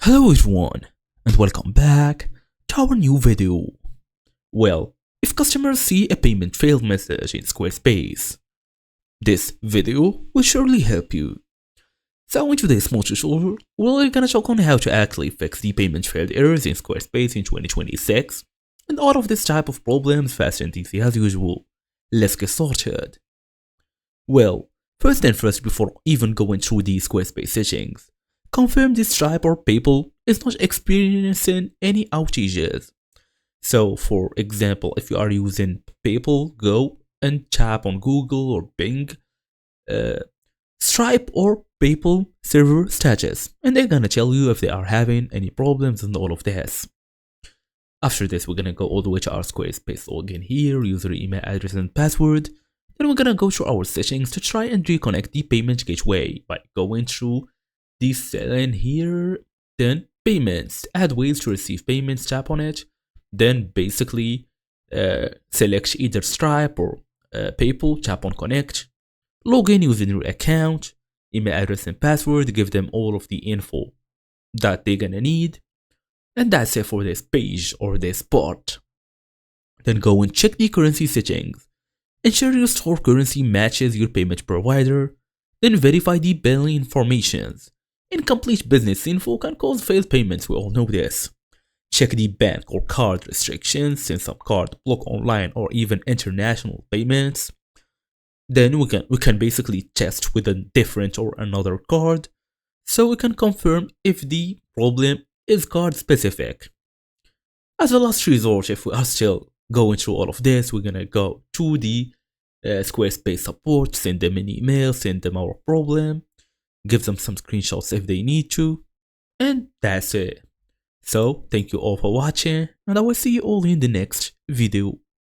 Hello everyone, and welcome back to our new video. Well, if customers see a payment failed message in Squarespace, this video will surely help you. So in today's small tutorial, we're gonna talk on how to actually fix the payment failed errors in Squarespace in 2026, and all of this type of problems fast and easy as usual. Let's get started. Well, first and first, before even going through the Squarespace settings, confirm this Stripe or PayPal is not experiencing any outages. So, for example, if you are using PayPal, go and tap on Google or Bing, uh, Stripe or PayPal server status, and they're gonna tell you if they are having any problems and all of this. After this, we're gonna go all the way to our Squarespace login here, user email address and password. Then we're gonna go to our settings to try and reconnect the payment gateway by going through this setting here. Then payments, add ways to receive payments, tap on it. Then basically select either Stripe or PayPal, tap on connect. Log in using your account, email address and password, give them all of the info that they're gonna need. And that's it for this page or this part. Then go and check the currency settings. Ensure your store currency matches your payment provider. Then verify the billing informations. Incomplete business info can cause failed payments, we all know this. Check the bank or card restrictions since some cards block online or even international payments. Then we can basically test with a different or another card, so we can confirm if the problem is card specific. As a last resort, if we are still going through all of this, we're gonna go to the Squarespace support, send them an email, send them our problem, give them some screenshots if they need to, and that's it. So thank you all for watching, and I will see you all in the next video.